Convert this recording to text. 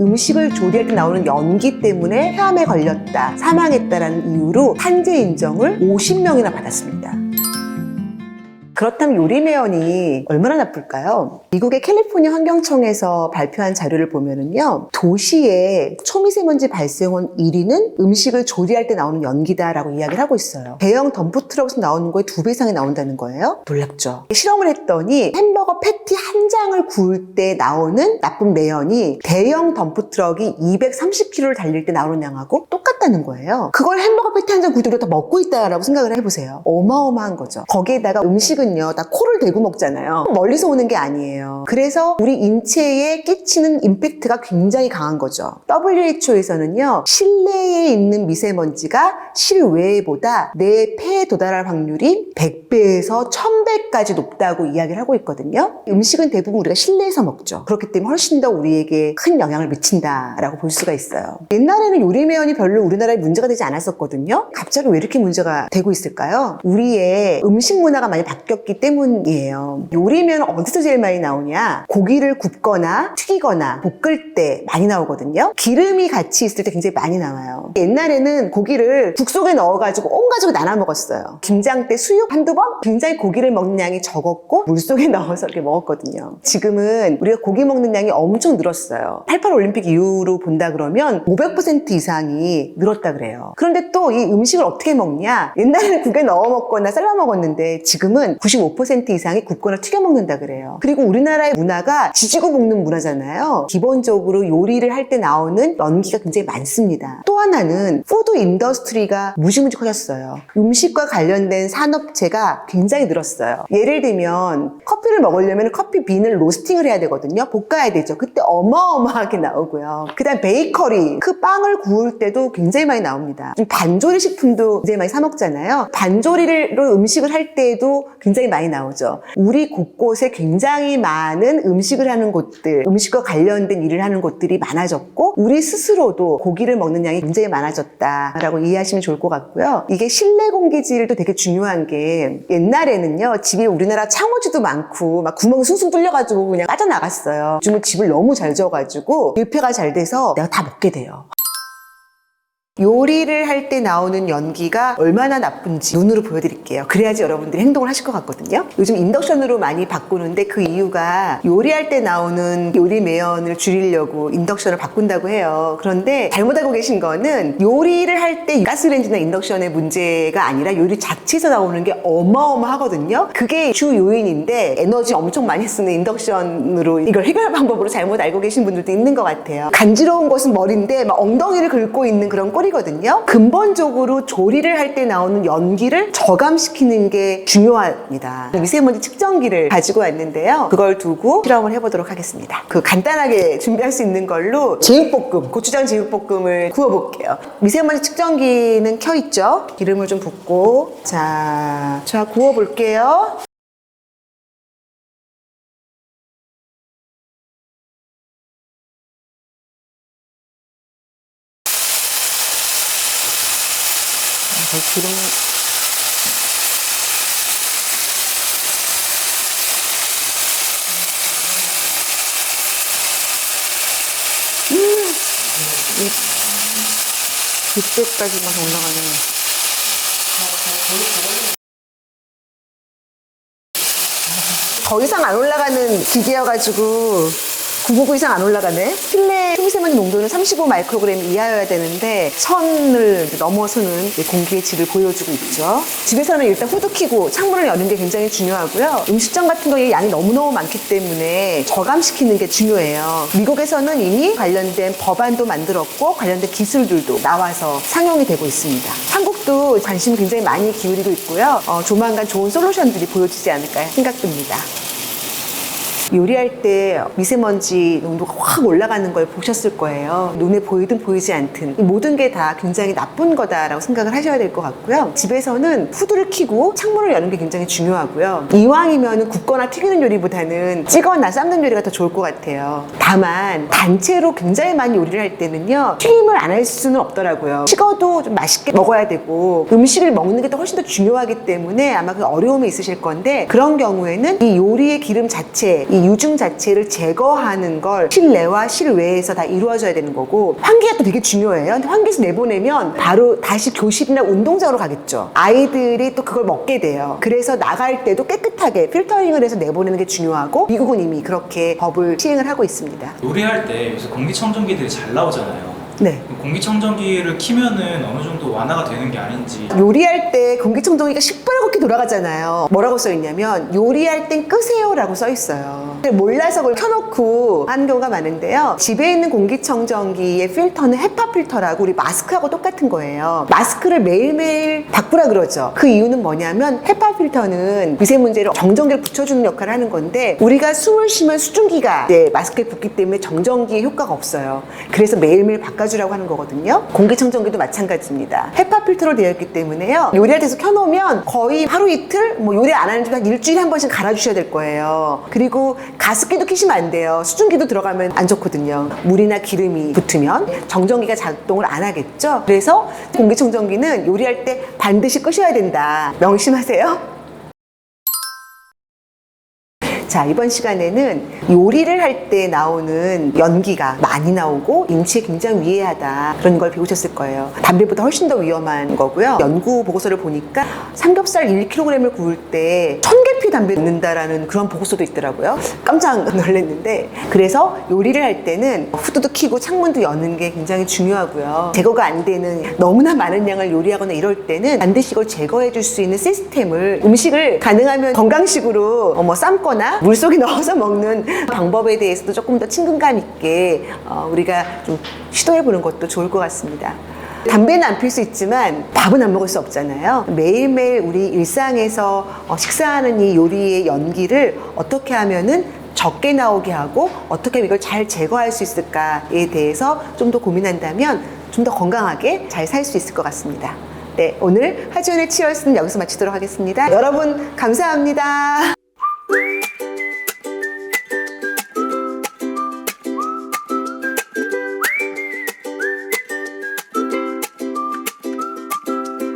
음식을 조리할 때 나오는 연기 때문에 폐암에 걸렸다, 사망했다라는 이유로 산재 인정을 50명이나 받았습니다. 그렇다면 요리매연이 얼마나 나쁠까요? 미국의 캘리포니아 환경청에서 발표한 자료를 보면은요, 도시의 초미세먼지 발생원 1위는 음식을 조리할 때 나오는 연기다라고 이야기를 하고 있어요. 대형 덤프트럭에서 나오는 거에 2배 이상이 나온다는 거예요. 놀랍죠? 실험을 했더니 햄버거 패티 한 장을 구울 때 나오는 나쁜 매연이 대형 덤프트럭이 230km를 달릴 때 나오는 양하고 똑같다는 거예요. 그걸 햄버거 패티 한 장 구울 때 우리가 다 먹고 있다라고 생각을 해보세요. 어마어마한 거죠. 거기에다가 음식은 다 코를 대고 먹잖아요. 멀리서 오는 게 아니에요. 그래서 우리 인체에 끼치는 임팩트가 굉장히 강한 거죠. WHO에서는요, 실내에 있는 미세먼지가 실외보다 내 폐에 도달할 확률이 100배에서 1000배까지 높다고 이야기를 하고 있거든요. 음식은 대부분 우리가 실내에서 먹죠. 그렇기 때문에 훨씬 더 우리에게 큰 영향을 미친다라고 볼 수가 있어요. 옛날에는 요리매연이 별로 우리나라에 문제가 되지 않았었거든요. 갑자기 왜 이렇게 문제가 되고 있을까요? 우리의 음식 문화가 많이 바뀌었기 때문이에요. 요리면 어디서 제일 많이 나오냐? 고기를 굽거나 튀기거나 볶을 때 많이 나오거든요. 기름이 같이 있을 때 굉장히 많이 나와요. 옛날에는 고기를 국 속에 넣어가지고 온 가지고 나눠 먹었어요. 김장 때 수육 한두 번? 굉장히 고기를 먹는 양이 적었고 물 속에 넣어서 이렇게 먹었거든요. 지금은 우리가 고기 먹는 양이 엄청 늘었어요. 88 올림픽 이후로 본다 그러면 500% 이상이 늘었다 그래요. 그런데 또 이 음식을 어떻게 먹냐? 옛날에는 국에 넣어 먹거나 삶아 먹었는데 지금은 95% 이상이 굽거나 튀겨 먹는다 그래요. 그리고 우리나라의 문화가 지지고 볶는 문화잖아요. 기본적으로 요리를 할 때 나오는 연기가 굉장히 많습니다. 또 하나는 푸드 인더스트리가 무지무지 커졌어요. 음식과 관련된 산업체가 굉장히 늘었어요. 예를 들면 커피를 먹으려면 커피 빈을 로스팅을 해야 되거든요. 볶아야 되죠. 그때 어마어마하게 나오고요. 그 다음 베이커리, 그 빵을 구울 때도 굉장히 많이 나옵니다. 반조리 식품도 굉장히 많이 사 먹잖아요. 반조리로 음식을 할 때에도 굉장히 많이 나오죠. 우리 곳곳에 굉장히 많은 음식을 하는 곳들, 음식과 관련된 일을 하는 곳들이 많아졌고 우리 스스로도 고기를 먹는 양이 굉장히 많아졌다라고 이해하시면 좋을 것 같고요. 이게 실내 공기질도 되게 중요한 게 옛날에는요, 집에 우리나라 창호지도 많고 막 구멍 숭숭 뚫려가지고 그냥 빠져나갔어요. 요즘은 집을 너무 잘 지어가지고 밀폐가 잘 돼서 내가 다 먹게 돼요. 요리를 할 때 나오는 연기가 얼마나 나쁜지 눈으로 보여드릴게요. 그래야지 여러분들이 행동을 하실 것 같거든요. 요즘 인덕션으로 많이 바꾸는데 그 이유가 요리할 때 나오는 요리 매연을 줄이려고 인덕션을 바꾼다고 해요. 그런데 잘못 알고 계신 거는 요리를 할 때 가스레인지나 인덕션의 문제가 아니라 요리 자체에서 나오는 게 어마어마하거든요. 그게 주 요인인데 에너지 엄청 많이 쓰는 인덕션으로 이걸 해결 방법으로 잘못 알고 계신 분들도 있는 것 같아요. 간지러운 것은 머리인데 막 엉덩이를 긁고 있는 그런 꼴이거든요. 근본적으로 조리를 할 때 나오는 연기를 저감시키는 게 중요합니다. 미세먼지 측정기를 가지고 왔는데요. 그걸 두고 실험을 해보도록 하겠습니다. 그 간단하게 준비할 수 있는 걸로 제육볶음, 고추장 제육볶음을 구워볼게요. 미세먼지 측정기는 켜있죠? 기름을 좀 붓고 자 구워볼게요. 기름 윗배까지만 올라가네. 더 이상 안 올라가는 기계여가지고 999 이상 안 올라가네. 실내 초미세먼지 농도는 35 마이크로그램 이하여야 되는데 1000을 넘어서는 공기의 질을 보여주고 있죠. 집에서는 일단 후드 켜고 창문을 여는 게 굉장히 중요하고요. 음식점 같은 거에 양이 너무너무 많기 때문에 저감시키는 게 중요해요. 미국에서는 이미 관련된 법안도 만들었고 관련된 기술들도 나와서 상용이 되고 있습니다. 한국도 관심을 굉장히 많이 기울이고 있고요. 조만간 좋은 솔루션들이 보여지지 않을까 생각됩니다. 요리할 때 미세먼지 농도가 확 올라가는 걸 보셨을 거예요. 눈에 보이든 보이지 않든 이 모든 게 다 굉장히 나쁜 거다라고 생각을 하셔야 될 것 같고요. 집에서는 후드를 켜고 창문을 여는 게 굉장히 중요하고요. 이왕이면 굽거나 튀기는 요리보다는 찌거나 삶는 요리가 더 좋을 것 같아요. 다만 단체로 굉장히 많이 요리를 할 때는요, 튀김을 안 할 수는 없더라고요. 식어도 좀 맛있게 먹어야 되고 음식을 먹는 게 더 훨씬 더 중요하기 때문에 아마 그 어려움이 있으실 건데, 그런 경우에는 이 요리의 기름 자체, 이 유증 자체를 제거하는 걸 실내와 실외에서 다 이루어져야 되는 거고, 환기가 또 되게 중요해요. 근데 환기에서 내보내면 바로 다시 교실이나 운동장으로 가겠죠. 아이들이 또 그걸 먹게 돼요. 그래서 나갈 때도 깨끗하게 필터링을 해서 내보내는 게 중요하고, 미국은 이미 그렇게 법을 시행을 하고 있습니다. 요리할 때 요새 공기청정기들이 잘 나오잖아요. 네. 공기청정기를 키면은 어느 정도 완화가 되는 게 아닌지. 요리할 때 공기청정기가 시뻘겋게 돌아가잖아요. 뭐라고 써있냐면 요리할 땐 끄세요 라고 써있어요. 몰라서 그걸 켜놓고 하는 경우가 많은데요. 집에 있는 공기청정기의 필터는 헤파 필터라고 우리 마스크하고 똑같은 거예요. 마스크를 매일매일 바꾸라 그러죠. 그 이유는 뭐냐면 헤파 필터는 미세먼지를 정전기를 붙여주는 역할을 하는 건데, 우리가 숨을 쉬면 수증기가 이제 마스크에 붙기 때문에 정전기의 효과가 없어요. 그래서 매일매일 바꿔주라고 하는 거거든요. 공기청정기도 마찬가지입니다. 헤파 필터로 되어 있기 때문에요. 요리할 때서 켜놓으면 거의 하루 이틀, 뭐 요리 안 하는데 한 일주일에 한 번씩 갈아주셔야 될 거예요. 그리고 가습기도 켜시면 안 돼요. 수증기도 들어가면 안 좋거든요. 물이나 기름이 붙으면 정전기가 작동을 안 하겠죠. 그래서 공기청정기는 요리할 때 반드시 끄셔야 된다. 명심하세요. 자, 이번 시간에는 요리를 할 때 나오는 연기가 많이 나오고 인체에 굉장히 위해하다, 그런 걸 배우셨을 거예요. 담배보다 훨씬 더 위험한 거고요. 연구 보고서를 보니까 삼겹살 1kg을 구울 때 1000개피 담배 넣는다라는 그런 보고서도 있더라고요. 깜짝 놀랐는데, 그래서 요리를 할 때는 후드도 켜고 창문도 여는 게 굉장히 중요하고요. 제거가 안 되는 너무나 많은 양을 요리하거나 이럴 때는 반드시 이걸 제거해 줄 수 있는 시스템을, 음식을 가능하면 건강식으로 뭐 삶거나 물속에 넣어서 먹는 방법에 대해서도 조금 더 친근감 있게 우리가 좀 시도해보는 것도 좋을 것 같습니다. 담배는 안 필 수 있지만 밥은 안 먹을 수 없잖아요. 매일매일 우리 일상에서 식사하는 이 요리의 연기를 어떻게 하면은 적게 나오게 하고 어떻게 이걸 잘 제거할 수 있을까에 대해서 좀 더 고민한다면 좀 더 건강하게 잘 살 수 있을 것 같습니다. 네, 오늘 하지연의 치얼스는 여기서 마치도록 하겠습니다. 여러분 감사합니다.